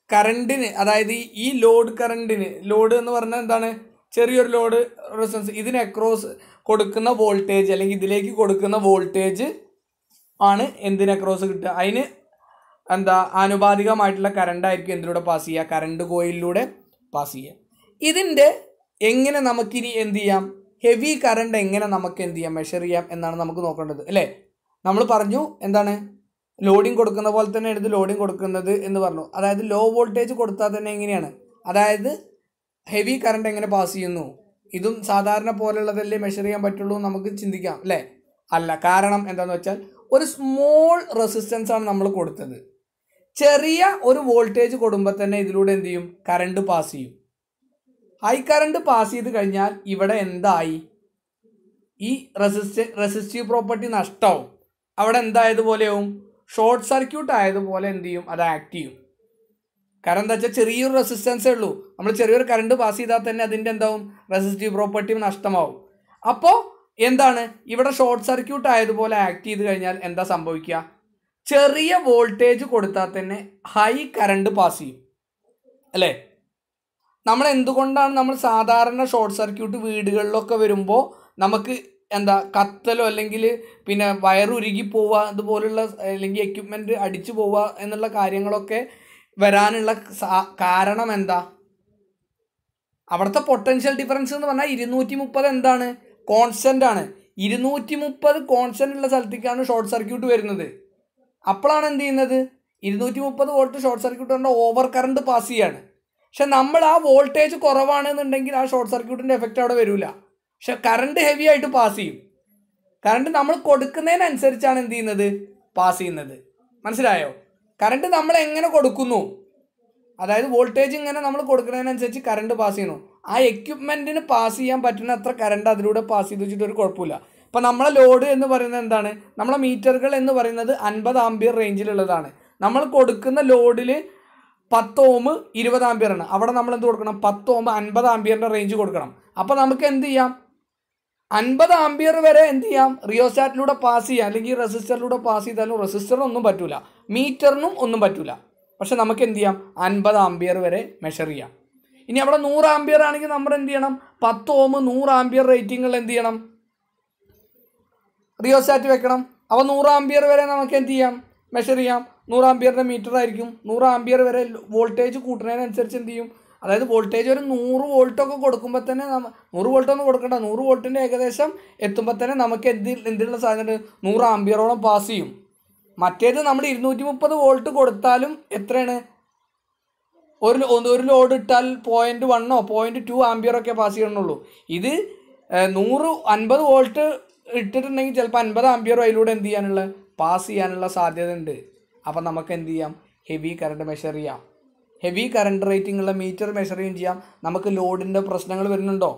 കറണ്ടിന്, അതായത് ഈ ലോഡ് കറണ്ടിന്, ലോഡ് എന്ന് പറഞ്ഞാൽ എന്താണ്, ചെറിയൊരു ലോഡ് റെസിസ്റ്റൻസ് ഇതിന് അക്രോസ് കൊടുക്കുന്ന വോൾട്ടേജ് അല്ലെങ്കിൽ ഇതിലേക്ക് കൊടുക്കുന്ന വോൾട്ടേജ് ആണ് എന്തിന് അക്രോസ് കിട്ടുക, അതിന് ആനുപാതികമായിട്ടുള്ള കറണ്ടായിരിക്കും എന്തിലൂടെ പാസ് ചെയ്യുക, കറണ്ട് കോയിലിലൂടെ പാസ് ചെയ്യുക. ഇതിൻ്റെ എങ്ങനെ നമുക്കിനി എന്ത് ചെയ്യാം, ഹെവി കറണ്ട് എങ്ങനെ നമുക്ക് എന്ത് ചെയ്യാം, മെഷർ ചെയ്യാം എന്നാണ് നമുക്ക് നോക്കേണ്ടത് അല്ലേ. നമ്മൾ പറഞ്ഞു എന്താണ് ലോഡിങ് കൊടുക്കുന്ന പോലെ തന്നെ എടുത്ത് ലോഡിങ് കൊടുക്കുന്നത് എന്ന് പറഞ്ഞു. അതായത് ലോ വോൾട്ടേജ് കൊടുത്താൽ തന്നെ എങ്ങനെയാണ്, അതായത് ഹെവി കറണ്ട് എങ്ങനെ പാസ് ചെയ്യുന്നു, ഇതും സാധാരണ പോലെയുള്ളതല്ലേ മെഷർ ചെയ്യാൻ പറ്റുള്ളൂ നമുക്ക് ചിന്തിക്കാം അല്ലേ. അല്ല, കാരണം എന്താണെന്ന് വെച്ചാൽ ഒരു സ്മോൾ റെസിസ്റ്റൻസ് ആണ് നമ്മൾ കൊടുത്തത്. ചെറിയ ഒരു വോൾട്ടേജ് കൊടുക്കുമ്പോൾ തന്നെ ഇതിലൂടെ എന്ത് ചെയ്യും, കറണ്ട് പാസ് ചെയ്യും. ഹൈ കറണ്ട് പാസ് ചെയ്ത് കഴിഞ്ഞാൽ ഇവിടെ എന്തായി, ഈ റെസിസ്റ്റീവ് പ്രോപ്പർട്ടി നഷ്ടമാവും. അവിടെ എന്തായതുപോലെയാവും, ഷോർട്ട് സർക്യൂട്ട് ആയതുപോലെ എന്ത് ചെയ്യും, അത് ആക്ട് ചെയ്യും. കാരണം എന്താ വെച്ചാൽ ചെറിയൊരു റെസിസ്റ്റൻസേ ഉള്ളൂ, നമ്മൾ ചെറിയൊരു കറണ്ട് പാസ് ചെയ്താൽ തന്നെ അതിൻ്റെ എന്താവും, റെസിസ്റ്റീവ് പ്രോപ്പർട്ടി നഷ്ടമാവും. അപ്പോൾ എന്താണ്, ഇവിടെ ഷോർട്ട് സർക്യൂട്ട് ആയതുപോലെ ആക്ട് ചെയ്ത് കഴിഞ്ഞാൽ എന്താ സംഭവിക്കുക, ചെറിയ വോൾട്ടേജ് കൊടുത്താൽ തന്നെ ഹൈ കറണ്ട് പാസ് ചെയ്യും അല്ലേ. നമ്മൾ എന്തുകൊണ്ടാണ് നമ്മൾ സാധാരണ ഷോർട്ട് സർക്യൂട്ട് വീടുകളിലൊക്കെ വരുമ്പോൾ നമുക്ക് കത്തലോ അല്ലെങ്കിൽ പിന്നെ വയറുരുകി പോവുക അതുപോലുള്ള അല്ലെങ്കിൽ എക്യുപ്മെൻറ്റ് അടിച്ചു പോവുക എന്നുള്ള കാര്യങ്ങളൊക്കെ വരാനുള്ള കാരണം എന്താ, അവിടുത്തെ പൊട്ടൻഷ്യൽ ഡിഫറൻസ് എന്ന് പറഞ്ഞാൽ 230 എന്താണ്, കോൺസ്റ്റൻ്റ് ആണ്. 230 കോൺസ്റ്റൻ്റ് ഉള്ള സ്ഥലത്തേക്കാണ് ഷോർട്ട് സർക്യൂട്ട് വരുന്നത്. അപ്പോഴാണ് എന്ത് ചെയ്യുന്നത്, 230 വോൾട്ട് ഷോർട്ട് സർക്യൂട്ട് കൊണ്ട് ഓവർ കറണ്ട് പാസ് ചെയ്യാണ്. പക്ഷെ നമ്മൾ ആ വോൾട്ടേജ് കുറവാണെന്നുണ്ടെങ്കിൽ ആ ഷോർട്ട് സർക്യൂട്ടിൻ്റെ എഫക്റ്റ് അവിടെ വരില്ല. പക്ഷെ കറണ്ട് ഹെവി ആയിട്ട് പാസ് ചെയ്യും. കറണ്ട് നമ്മൾ കൊടുക്കുന്നതിനനുസരിച്ചാണ് എന്ത് ചെയ്യുന്നത്, പാസ് ചെയ്യുന്നത്. മനസ്സിലായോ? കറണ്ട് നമ്മൾ എങ്ങനെ കൊടുക്കുന്നു, അതായത് വോൾട്ടേജ് ഇങ്ങനെ നമ്മൾ കൊടുക്കുന്നതിനനുസരിച്ച് കറണ്ട് പാസ് ചെയ്യണു. ആ എക്യുപ്മെൻറ്റിന് പാസ് ചെയ്യാൻ പറ്റുന്ന അത്ര കറണ്ട് അതിലൂടെ പാസ് ചെയ്ത് വെച്ചിട്ട് ഒരു കുഴപ്പമില്ല. ഇപ്പോൾ നമ്മളെ ലോഡ് എന്ന് പറയുന്നത് എന്താണ്, നമ്മളെ മീറ്ററുകൾ എന്ന് പറയുന്നത് 50 ആംപിയർ റേഞ്ചിലുള്ളതാണ്. നമ്മൾ കൊടുക്കുന്ന ലോഡിൽ 10 ഓം 20 ആംപിയർ ആണ്. അവിടെ നമ്മൾ എന്ത് കൊടുക്കണം, 10 ഓം 50 ആംപിയറിൻ്റെ റേഞ്ച് കൊടുക്കണം. അപ്പോൾ നമുക്ക് എന്ത് ചെയ്യാം, 50 ആംപിയർ വരെ എന്ത് ചെയ്യാം, റിയോസ്റ്റാറ്റിലൂടെ പാസ് ചെയ്യാം, അല്ലെങ്കിൽ റെസിസ്റ്ററിലൂടെ പാസ് ചെയ്താലും റെസിസ്റ്ററിനൊന്നും പറ്റൂല, മീറ്ററിനും ഒന്നും പറ്റൂല. പക്ഷെ നമുക്ക് എന്ത് ചെയ്യാം, 50 ആംപിയർ വരെ മെഷർ ചെയ്യാം. ഇനി അവിടെ 100 ആംപിയർ ആണെങ്കിൽ നമ്മൾ എന്ത് ചെയ്യണം, 10 ഓം 100 ആംപിയർ റേറ്റിംഗുകൾ എന്ത് ചെയ്യണം, റിയോസ്റ്റാറ്റ് വെക്കണം. അപ്പോൾ 100 ആംപിയർ വരെ നമുക്ക് എന്ത് ചെയ്യാം, മെഷർ ചെയ്യാം. 100 ആംപിയറിൻ്റെ മീറ്റർ ആയിരിക്കും. 100 ആംപിയർ വരെ വോൾട്ടേജ് കൂട്ടുന്നതിനനുസരിച്ച് എന്ത് ചെയ്യും, അതായത് വോൾട്ടേജ് ഒരു 100 വോൾട്ടൊക്കെ കൊടുക്കുമ്പോൾ തന്നെ 100 വോൾട്ടൊന്നും കൊടുക്കണ്ട, 100 വോൾട്ടിൻ്റെ ഏകദേശം എത്തുമ്പോൾ തന്നെ നമുക്ക് എന്തിനുള്ള സാധ്യത, 100 ആംപിയറോളം പാസ് ചെയ്യും. മറ്റേത് നമ്മൾ 230 വോൾട്ട് കൊടുത്താലും എത്രയാണ്, ഒരു ലോഡ് ഇട്ടാൽ 0.1 0.2 ആംപിയറൊക്കെ പാസ് ചെയ്യണമെന്നുള്ളൂ. ഇത് 150 വോൾട്ട് ഇട്ടിട്ടുണ്ടെങ്കിൽ ചിലപ്പോൾ 50 ആംപിയർ അതിലൂടെ എന്ത് ചെയ്യാനുള്ള, പാസ് ചെയ്യാനുള്ള സാധ്യത ഉണ്ട്. അപ്പം നമുക്ക് എന്ത് ചെയ്യാം, ഹെവി കറണ്ട് മെഷർ ചെയ്യാം. ഹെവി കറണ്ട് റേറ്റിംഗ് ഉള്ള മീറ്റർ മെഷർ ചെയ്യുകയും ചെയ്യാം. നമുക്ക് ലോഡിൻ്റെ പ്രശ്നങ്ങൾ വരുന്നുണ്ടോ,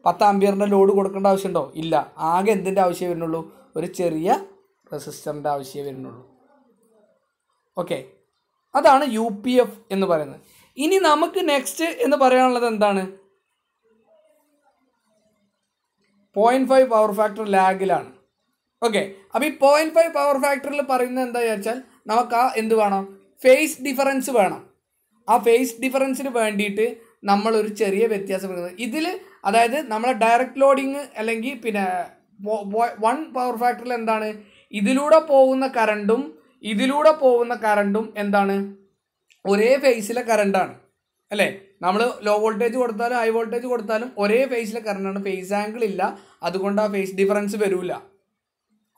10 ആംപിയറിൻ്റെ ലോഡ് കൊടുക്കേണ്ട ആവശ്യമുണ്ടോ, ഇല്ല. ആകെ എന്തിൻ്റെ ആവശ്യമേ വരുന്നുള്ളൂ, ഒരു ചെറിയ റെസിസ്റ്ററിൻ്റെ ആവശ്യമേ വരുന്നുള്ളൂ. ഓക്കെ, അതാണ് UPF എന്ന് പറയുന്നത്. ഇനി നമുക്ക് നെക്സ്റ്റ് എന്ന് പറയാനുള്ളത് എന്താണ്, 0.5 പവർ ഫാക്ടർ ലാഗിലാണ്. ഓക്കെ, അപ്പോൾ ഈ 0.5 പവർ ഫാക്ടറിൽ പറയുന്നത് എന്താ വെച്ചാൽ നമുക്ക് ആ എന്ത് വേണം, ഫേസ് ഡിഫറൻസ് വേണം. ആ ഫേസ് ഡിഫറൻസിന് വേണ്ടിയിട്ട് നമ്മളൊരു ചെറിയ വ്യത്യാസം വരുന്നത് ഇതിൽ, അതായത് നമ്മളെ ഡയറക്റ്റ് ലോഡിങ് അല്ലെങ്കിൽ പിന്നെ 1 പവർ ഫാക്ടറിൽ എന്താണ്, ഇതിലൂടെ പോകുന്ന കറണ്ടും എന്താണ്, ഒരേ ഫേസിലെ കറണ്ടാണ് അല്ലേ. നമ്മൾ ലോ വോൾട്ടേജ് കൊടുത്താലും ഹൈ വോൾട്ടേജ് കൊടുത്താലും ഒരേ ഫേസിലെ കറണ്ടാണ്, ഫേസ് ആംഗിൾ ഇല്ല, അതുകൊണ്ട് ആ ഫേസ് ഡിഫറൻസ് വരില്ല.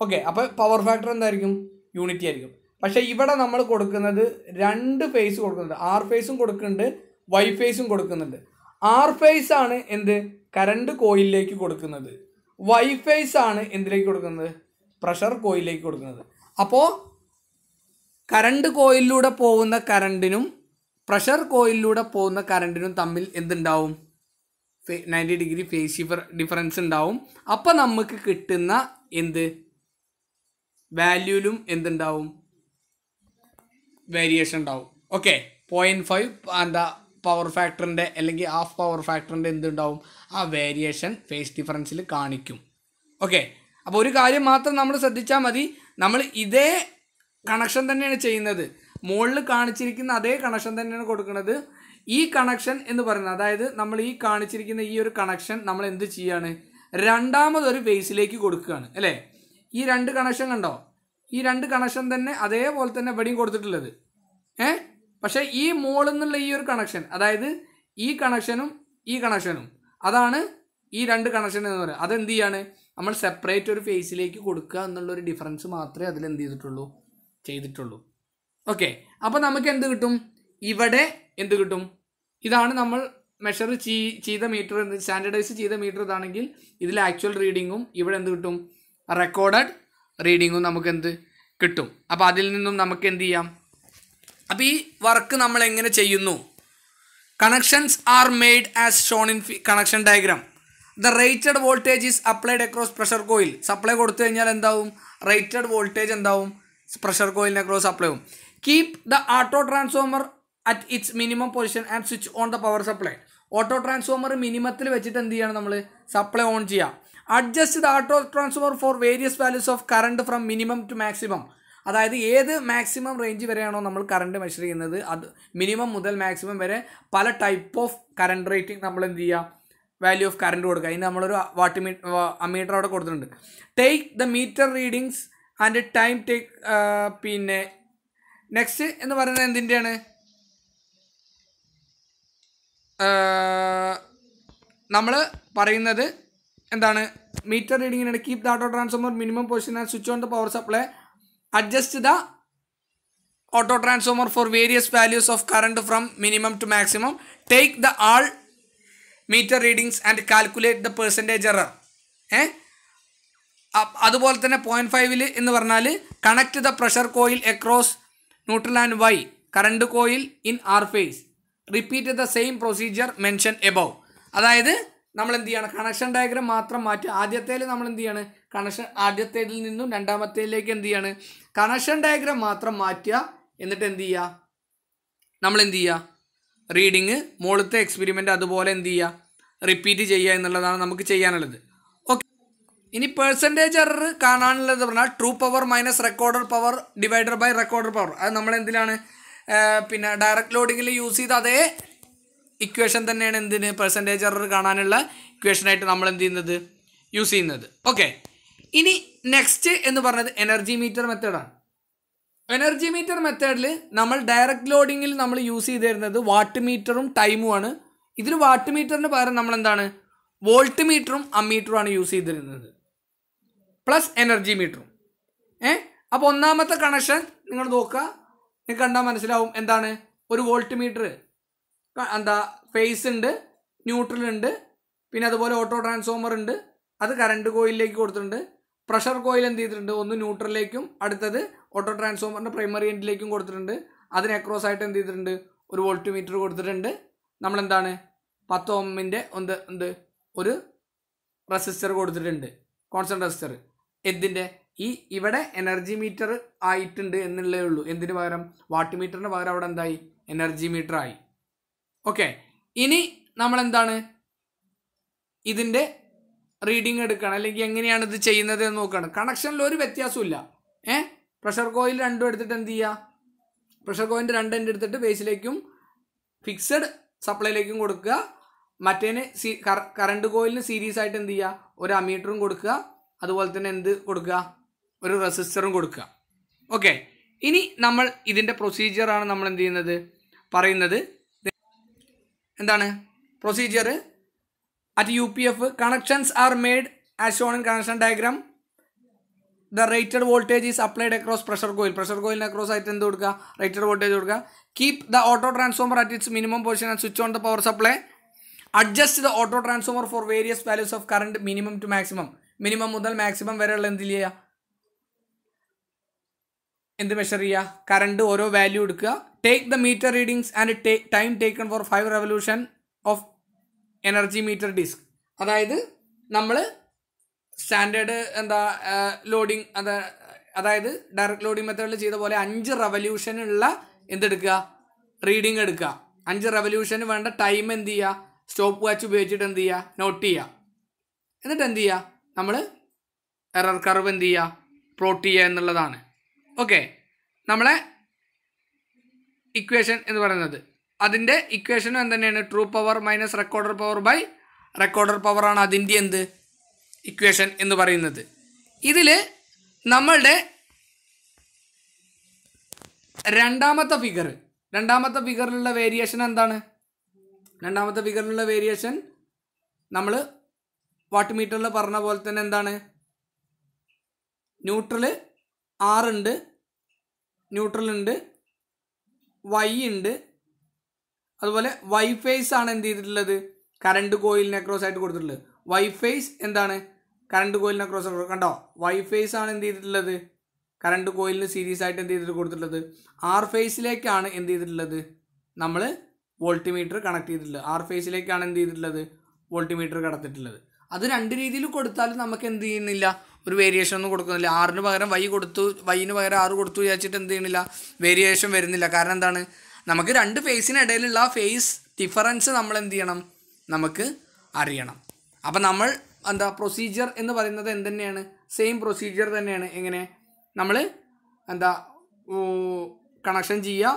ഓക്കെ, അപ്പോൾ പവർ ഫാക്ടർ എന്തായിരിക്കും, യൂണിറ്റി ആയിരിക്കും. പക്ഷേ ഇവിടെ നമ്മൾ കൊടുക്കുന്നത് 2 ഫേസ് കൊടുക്കുന്നുണ്ട്, R ഫേസും കൊടുക്കുന്നുണ്ട്, Y ഫേസും കൊടുക്കുന്നുണ്ട്. R ഫേസ് ആണ് എന്ത്, കറണ്ട് കോയിലിലേക്ക് കൊടുക്കുന്നത്. Y ഫേസ് ആണ് എന്തിലേക്ക് കൊടുക്കുന്നത്, പ്രഷർ കോയിലിലേക്ക് കൊടുക്കുന്നത്. അപ്പോൾ കറണ്ട് കോയിലിലൂടെ പോകുന്ന കറണ്ടിനും പ്രഷർ കോയിലിലൂടെ പോകുന്ന കറണ്ടിനും തമ്മിൽ എന്തുണ്ടാവും, 90 ഡിഗ്രി ഫേസ് ഡിഫറൻസ് ഉണ്ടാവും. അപ്പോൾ നമുക്ക് കിട്ടുന്ന വാല്യൂലും എന്തുണ്ടാവും, വേരിയേഷൻ ഉണ്ടാവും. ഓക്കെ, 0.5 പവർ ഫാക്ടറിൻ്റെ അല്ലെങ്കിൽ ഹാഫ് പവർ ഫാക്ടറിൻ്റെ എന്തുണ്ടാവും, ആ വേരിയേഷൻ ഫേസ് ഡിഫറൻസിൽ കാണിക്കും. ഓക്കെ, അപ്പോൾ ഒരു കാര്യം മാത്രം നമ്മൾ ശ്രദ്ധിച്ചാൽ മതി, നമ്മൾ ഇതേ കണക്ഷൻ തന്നെയാണ് ചെയ്യുന്നത്, മുകളിൽ കാണിച്ചിരിക്കുന്ന അതേ കണക്ഷൻ തന്നെയാണ് കൊടുക്കുന്നത്. ഈ കണക്ഷൻ എന്ന് പറയുന്നത്, അതായത് നമ്മൾ ഈ കാണിച്ചിരിക്കുന്ന ഈ ഒരു കണക്ഷൻ നമ്മൾ എന്ത് ചെയ്യാണ്, രണ്ടാമതൊരു ഫേസിലേക്ക് കൊടുക്കുകയാണ് അല്ലേ. ഈ രണ്ട് കണക്ഷൻ കണ്ടോ, ഈ രണ്ട് കണക്ഷൻ തന്നെ അതേപോലെ തന്നെ ഇവിടെയും കൊടുത്തിട്ടുള്ളത്. പക്ഷേ ഈ മോളിൽ നിന്നുള്ള ഈ ഒരു കണക്ഷൻ, അതായത് ഈ കണക്ഷനും ഈ കണക്ഷനും, അതാണ് ഈ രണ്ട് കണക്ഷൻ എന്ന് പറയുന്നത്. അതെന്ത് ചെയ്യാണ്, നമ്മൾ സെപ്പറേറ്റ് ഒരു ഫേസിലേക്ക് കൊടുക്കുക എന്നുള്ളൊരു ഡിഫറൻസ് മാത്രമേ അതിൽ എന്ത് ചെയ്തിട്ടുള്ളൂ. ഓക്കെ, അപ്പോൾ നമുക്ക് എന്ത് കിട്ടും, ഇവിടെ എന്ത് കിട്ടും, ഇതാണ് നമ്മൾ മെഷർ ചെയ്ത മീറ്റർ, സ്റ്റാൻഡർഡൈസ് ചെയ്ത മീറ്റർ ഇതാണെങ്കിൽ ഇതിൽ ആക്ച്വൽ റീഡിങ്ങും ഇവിടെ എന്ത് കിട്ടും, റെക്കോർഡഡ് റീഡിങ്ങും നമുക്ക് എന്ത് കിട്ടും. അപ്പോൾ അതിൽ നിന്നും നമുക്ക് എന്ത് ചെയ്യാം. അപ്പോൾ ഈ വർക്ക് നമ്മൾ എങ്ങനെ ചെയ്യുന്നു, connections are made as shown in connection diagram. The rated voltage is applied across pressure coil. Supply കൊടുത്തു കഴിഞ്ഞാൽ എന്താവും, റേറ്റഡ് വോൾട്ടേജ് എന്താവും, പ്രഷർ കോയിലിന് അക്രോസ് സപ്ലൈ ആവും. Keep the auto transformer at its minimum position and switch on the power supply. Auto transformer മിനിമത്തിൽ വെച്ചിട്ട് എന്ത് ചെയ്യണം, നമ്മൾ സപ്ലൈ ഓൺ ചെയ്യാം. Adjust the auto transformer for various values of current from minimum to maximum. അതായത് ഏത് maximum range വരെയാണോ നമ്മൾ current measure ചെയ്യുന്നത്, അത് മിനിമം മുതൽ മാക്സിമം വരെ പല ടൈപ്പ് ഓഫ് കറണ്ട് റേറ്റിംഗ് നമ്മൾ എന്ത് ചെയ്യുക, വാല്യൂ ഓഫ് കറണ്ട് കൊടുക്കുക. അതിന് നമ്മളൊരു മീറ്റർ അവിടെ കൊടുത്തിട്ടുണ്ട്. Take the meter readings and time take. പിന്നെ നെക്സ്റ്റ് എന്ന് പറയുന്നത് എന്തിൻ്റെയാണ്, നമ്മൾ പറയുന്നത് എന്താണ്, മീറ്റർ റീഡിങ്ങിനാണ്. Keep the auto transformer minimum position and switch on the power supply. Adjust the auto transformer for various values of current from minimum to maximum. Take the all meter readings and calculate the percentage error. അതുപോലെ തന്നെ 0.5 എന്ന് പറഞ്ഞാൽ connect the pressure coil across neutral and Y current coil in R phase. Repeat the same procedure mention above. അതായത് നമ്മൾ എന്ത് ചെയ്യണം, connection diagram മാത്രം മാറ്റി ആദ്യത്തേൽ നമ്മൾ എന്ത് ചെയ്യാണ്, ആദ്യത്തേതിൽ നിന്നും രണ്ടാമത്തേതിലേക്ക് എന്ത് ചെയ്യാണ്, കണക്ഷൻ ഡയഗ്രാം മാത്രം മാറ്റുക. എന്നിട്ട് എന്ത് ചെയ്യുക, നമ്മൾ എന്ത് ചെയ്യുക, റീഡിങ് മുകളിലത്തെ എക്സ്പെരിമെൻ്റ് അതുപോലെ എന്ത് ചെയ്യുക, റിപ്പീറ്റ് ചെയ്യുക എന്നുള്ളതാണ് നമുക്ക് ചെയ്യാനുള്ളത്. ഓക്കെ, ഇനി പെർസെൻറ്റേജ് എറർ കാണാനുള്ളത് പറഞ്ഞാൽ true power minus recorder power divider by recorder power. അത് നമ്മൾ എന്തിനാണ്, പിന്നെ ഡയറക്റ്റ് ലോഡിങ്ങിൽ യൂസ് ചെയ്ത അതേ ഇക്വേഷൻ തന്നെയാണ് എന്തിന്, പെർസെൻറ്റേജ് എറർ കാണാനുള്ള ഇക്വേഷനായിട്ട് നമ്മൾ എന്ത് ചെയ്യുന്നത്, യൂസ് ചെയ്യുന്നത്. ഓക്കെ, ഇനി നെക്സ്റ്റ് എന്ന് പറഞ്ഞത് എനർജി മീറ്റർ മെത്തേഡാണ്. എനർജി മീറ്റർ മെത്തേഡിൽ നമ്മൾ ഡയറക്റ്റ് ലോഡിങ്ങിൽ നമ്മൾ യൂസ് ചെയ്തിരുന്നത് വാട്ട് മീറ്ററും ടൈമുമാണ്. ഇതിൽ വാട്ട് മീറ്ററിന് പകരം നമ്മൾ എന്താണ്, വോൾട്ട് മീറ്ററും അമ്മീറ്ററുമാണ് യൂസ് ചെയ്തിരുന്നത്, പ്ലസ് എനർജി മീറ്ററും. അപ്പോൾ ഒന്നാമത്തെ കണക്ഷൻ നിങ്ങൾ നോക്കുക, നിങ്ങൾക്ക് കണ്ടാൽ മനസ്സിലാവും എന്താണ്, ഒരു വോൾട്ട് മീറ്റർ എന്താ ഫേസ് ഉണ്ട്, ന്യൂട്രൽ ഉണ്ട്, പിന്നെ അതുപോലെ ഓട്ടോ ട്രാൻസ്ഫോമർ ഉണ്ട്, അത് കറണ്ട് കോയിലിലേക്ക് കൊടുത്തിട്ടുണ്ട്. പ്രഷർ കോയിൽ എന്ത് ചെയ്തിട്ടുണ്ട്, ഒന്ന് ന്യൂട്രലിലേക്കും അടുത്തത് ഓട്ടോ ട്രാൻസ്ഫോമറിൻ്റെ പ്രൈമറി എൻഡിലേക്കും കൊടുത്തിട്ടുണ്ട്. അതിന് അക്രോസ് ആയിട്ട് എന്ത് ചെയ്തിട്ടുണ്ട്, ഒരു വോൾട്ട് മീറ്റർ കൊടുത്തിട്ടുണ്ട്. നമ്മളെന്താണ് 10 ഓമിൻ്റെ ഒരു റെസിസ്റ്റർ കൊടുത്തിട്ടുണ്ട്, കോൺസ്റ്റന്റ് റെസിസ്റ്റർ. എന്തിൻ്റെ, ഇവിടെ എനർജി മീറ്റർ ആയിട്ടുണ്ട് എന്നുള്ളേ ഉള്ളൂ. എന്തിന് പകരം, വാട്ട് മീറ്ററിന് പകരം അവിടെ എന്തായി, എനർജി മീറ്റർ ആയി. ഓക്കെ, ഇനി നമ്മളെന്താണ് ഇതിൻ്റെ റീഡിങ് എടുക്കണം, അല്ലെങ്കിൽ എങ്ങനെയാണ് ഇത് ചെയ്യുന്നത് എന്ന് നോക്കണം. കണക്ഷനിൽ ഒരു വ്യത്യാസമില്ല. പ്രഷർ കോയിൽ രണ്ടും എടുത്തിട്ട് എന്ത് ചെയ്യുക, പ്രഷർ കോയിൻ്റെ രണ്ട് എൻഡ് എടുത്തിട്ട് ബേസിലേക്കും ഫിക്സഡ് സപ്ലൈയിലേക്കും കൊടുക്കുക. മറ്റേന് കറണ്ട് കോയിലിന് സീരീസ് ആയിട്ട് എന്ത് ചെയ്യുക, ഒരു അമീറ്ററും കൊടുക്കുക, അതുപോലെ തന്നെ എന്ത് കൊടുക്കുക, ഒരു റെസിസ്റ്ററും കൊടുക്കുക. ഓക്കെ, ഇനി നമ്മൾ ഇതിൻ്റെ പ്രൊസീജിയറാണ് നമ്മൾ എന്ത് ചെയ്യുന്നത്, പറയുന്നത്. എന്താണ് procedure? At UPF connections are made as shown in connection diagram. The rated voltage is applied across pressure coil. Pressure കോയിലിന് അക്രോസ് ആയിട്ട് എന്ത് കൊടുക്കുക, റേറ്റഡ് വോൾട്ടേജ് കൊടുക്കുക. Keep the auto transformer at its minimum position and switch on the power supply. Adjust the auto transformer for various values of current minimum to maximum. Minimum മുതൽ maximum വരെയുള്ള എന്ത് ചെയ്യുക, എന്ത് measure ചെയ്യുക, current ഓരോ value എടുക്കുക. Take the meter readings and time taken for 5 revolution of energy meter disc. അതായത് നമ്മൾ സ്റ്റാൻഡേർഡ് ലോഡിങ് അതായത് ഡയറക്റ്റ് ലോഡിങ് മെത്തേഡിൽ ചെയ്ത പോലെ 5 റെവല്യൂഷനുള്ള എന്തെടുക്കുക, റീഡിങ് എടുക്കുക. 5 റെവല്യൂഷന് വേണ്ട ടൈം എന്ത് ചെയ്യുക, സ്റ്റോപ്പ് വാച്ച് ഉപയോഗിച്ചിട്ട് എന്ത് ചെയ്യുക, നോട്ട് ചെയ്യുക. എന്നിട്ട് എന്ത് ചെയ്യുക, നമ്മൾ എറർ കർവ് എന്ത് ചെയ്യുക, പ്ലോട്ട് ചെയ്യുക എന്നുള്ളതാണ്. ഓക്കെ, നമ്മളെ ഇക്വേഷൻ എന്ന് പറയുന്നത് അതിൻ്റെ ഇക്വേഷനും എന്തുതന്നെയാണ്? True power minus recorder power by recorder പവറാണ് അതിൻ്റെ എന്ത് ഇക്വേഷൻ എന്ന് പറയുന്നത്. ഇതിൽ നമ്മളുടെ രണ്ടാമത്തെ ഫിഗറിലുള്ള വേരിയേഷൻ എന്താണ്? രണ്ടാമത്തെ ഫിഗറിലുള്ള വേരിയേഷൻ നമ്മൾ വാട്ട് മീറ്ററിൽ പറഞ്ഞ പോലെ തന്നെ എന്താണ്? ന്യൂട്രൽ R ഉണ്ട്, ന്യൂട്രൽ ഉണ്ട്, Y ഉണ്ട്, അതുപോലെ Y ഫേസ് ആണ് എന്ത് ചെയ്തിട്ടുള്ളത്? കറണ്ട് കോയിലിന് അക്രോസ് ആയിട്ട് കൊടുത്തിട്ടുള്ളത്. Y ഫേസ് എന്താണ്? കറണ്ട് കോയിലിന് അക്രോസ്. കണ്ടോ? Y ഫേസ് ആണ് എന്ത് ചെയ്തിട്ടുള്ളത്? കറണ്ട് കോയിലിന് സീരീസ് ആയിട്ട് എന്ത് ചെയ്തിട്ട് കൊടുത്തിട്ടുള്ളത്? R ഫേസിലേക്കാണ് എന്ത് ചെയ്തിട്ടുള്ളത്? നമ്മൾ വോൾട്ടിമീറ്റർ കണക്ട് ചെയ്തിട്ടുള്ളത്. R ഫേസിലേക്കാണ് എന്ത് ചെയ്തിട്ടുള്ളത്? വോൾട്ടിമീറ്റർ കടത്തിയിട്ടുള്ളത്. അത് രണ്ട് രീതിയിൽ കൊടുത്താലും നമുക്ക് എന്ത് ചെയ്യുന്നില്ല? ഒരു വേരിയേഷൻ ഒന്നും കൊടുക്കുന്നില്ല. ആറിന് പകരം Y കൊടുത്തു, Yന് പകരം R കൊടുത്തു വിചാരിച്ചിട്ട് എന്ത് ചെയ്യുന്നില്ല? വേരിയേഷൻ വരുന്നില്ല. കാരണം എന്താണ്? നമുക്ക് രണ്ട് ഫേസിനിടയിലുള്ള ഫേസ് ഡിഫറൻസ് നമ്മൾ എന്ത് ചെയ്യണം? നമുക്ക് അറിയണം. അപ്പം നമ്മൾ എന്താ പ്രൊസീജിയർ എന്ന് പറയുന്നത് എന്തുതന്നെയാണ്? സെയിം പ്രൊസീജിയർ തന്നെയാണ്. എങ്ങനെ? നമ്മൾ എന്താ കണക്ഷൻ ചെയ്യുക,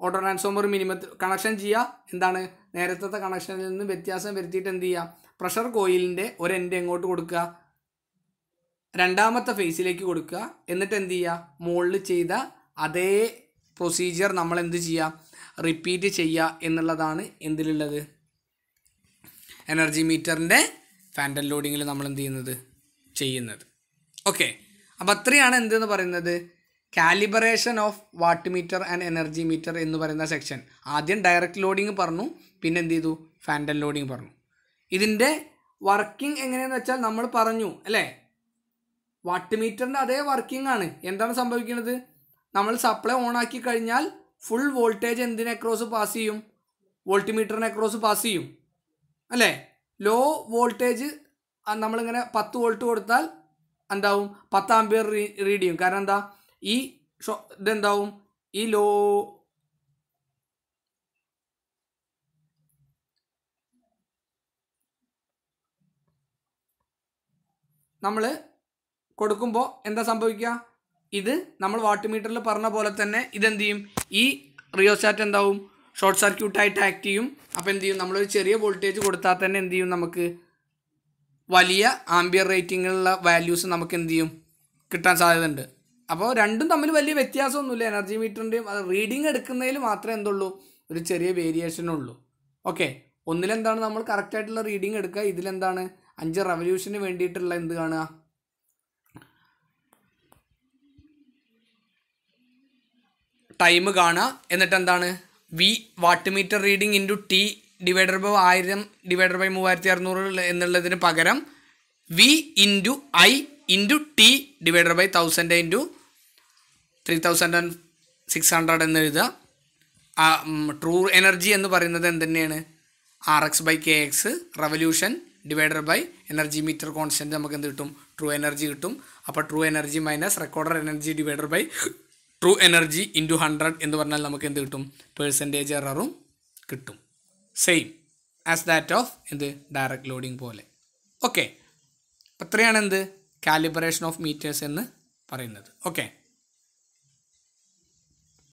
ഓട്ടോ ട്രാൻസ്ഫോമർ മിനിമത്തിൽ കണക്ഷൻ ചെയ്യുക. എന്താണ്? നേരത്തെ കണക്ഷനിൽ നിന്ന് വ്യത്യാസം വരുത്തിയിട്ട് എന്ത് ചെയ്യുക? പ്രഷർ കോയിലിൻ്റെ ഒരു എൻഡ് എങ്ങോട്ട് കൊടുക്കുക? രണ്ടാമത്തെ ഫേസിലേക്ക് കൊടുക്കുക. എന്നിട്ട് എന്ത് ചെയ്യുക? മുകളിൽ ചെയ്ത അതേ പ്രൊസീജിയർ നമ്മൾ എന്ത് ചെയ്യുക? റിപ്പീറ്റ് ചെയ്യുക എന്നുള്ളതാണ് എന്തിലുള്ളത്? എനർജി മീറ്ററിൻ്റെ ഫാൻഡൽ ലോഡിങ്ങിൽ നമ്മൾ എന്ത് ചെയ്യുന്നത്. ഓക്കെ, അപ്പോൾ അത്രയാണ് എന്തെന്ന് പറയുന്നത്? Calibration of watt meter and energy meter എന്ന് പറയുന്ന സെക്ഷൻ. ആദ്യം ഡയറക്റ്റ് ലോഡിങ് പറഞ്ഞു, പിന്നെ എന്ത് ചെയ്തു? ഫാൻഡൽ ലോഡിങ് പറഞ്ഞു. ഇതിൻ്റെ വർക്കിംഗ് എങ്ങനെയാണെന്ന് വെച്ചാൽ നമ്മൾ പറഞ്ഞു അല്ലേ? വാട്ട് മീറ്ററിൻ്റെ അതേ വർക്കിംഗ് ആണ്. എന്താണ് സംഭവിക്കുന്നത്? നമ്മൾ സപ്ലൈ ഓൺ ആക്കി കഴിഞ്ഞാൽ ഫുൾ വോൾട്ടേജ് എന്തിനെ അക്രോസ് പാസ് ചെയ്യും? വോൾട്ടിമീറ്ററിനെ അക്രോസ് പാസ് ചെയ്യും അല്ലേ? ലോ വോൾട്ടേജ് നമ്മളിങ്ങനെ 10 വോൾട്ട് കൊടുത്താൽ എന്താവും? 10 ആംപിയർ റീഡ് ചെയ്യും. കാരണം എന്താ? ഈ ഇതെന്താവും? ഈ ലോ നമ്മൾ കൊടുക്കുമ്പോൾ എന്താ സംഭവിക്കുക? ഇത് നമ്മൾ വാട്ട് മീറ്ററിൽ പറഞ്ഞ പോലെ തന്നെ ഇതെന്ത് ചെയ്യും? ഈ റിയോസ്റ്റാറ്റ് എന്താവും? ഷോർട്ട് സർക്യൂട്ടായിട്ട് ആക്ട് ചെയ്യും. അപ്പോൾ എന്ത് ചെയ്യും? നമ്മളൊരു ചെറിയ വോൾട്ടേജ് കൊടുത്താൽ തന്നെ എന്ത് ചെയ്യും? നമുക്ക് വലിയ ആംബിയർ റേറ്റിങ്ങിലുള്ള വാല്യൂസ് നമുക്ക് എന്ത് ചെയ്യും? കിട്ടാൻ സാധ്യതയുണ്ട്. അപ്പോൾ രണ്ടും തമ്മിൽ വലിയ വ്യത്യാസമൊന്നുമില്ല. എനർജി മീറ്ററിൻ്റെയും റീഡിങ് എടുക്കുന്നതിൽ മാത്രമേ എന്തുള്ളൂ? ഒരു ചെറിയ വേരിയേഷനുള്ളൂ. ഓക്കെ, ഒന്നിലെന്താണ് നമ്മൾ കറക്റ്റായിട്ടുള്ള റീഡിങ് എടുക്കുക, ഇതിലെന്താണ് 5 റെവല്യൂഷന് വേണ്ടിയിട്ടുള്ള എന്ത് കാണുക? ടൈം കാണുക. എന്നിട്ട് എന്താണ്? V watt meter reading into T divided by 1000 divided by 3600 എന്നുള്ളതിന് പകരം V into I into T divided by 1000 into 3600 എന്ന് എഴുതുക. ട്രൂ എനർജി എന്ന് പറയുന്നത് എന്തുതന്നെയാണ്? RX by KX revolution divided by energy meter constant നമുക്ക് എന്ത് കിട്ടും? ട്രൂ എനർജി കിട്ടും. അപ്പോൾ true energy minus recorded energy divided by true energy into 100 എന്ന് പറഞ്ഞാൽ നമുക്ക് എന്ത് കിട്ടും? പെർസെൻറ്റേജ് എററും കിട്ടും. സെയിം ആസ് ദാറ്റ് ഓഫ് എന്ത്? ഡയറക്റ്റ് ലോഡിങ് പോലെ. ഓക്കെ, അത്രയാണ് എന്ത്? കാലിബ്രേഷൻ ഓഫ് മീറ്റേഴ്സ് എന്ന് പറയുന്നത്. ഓക്കെ.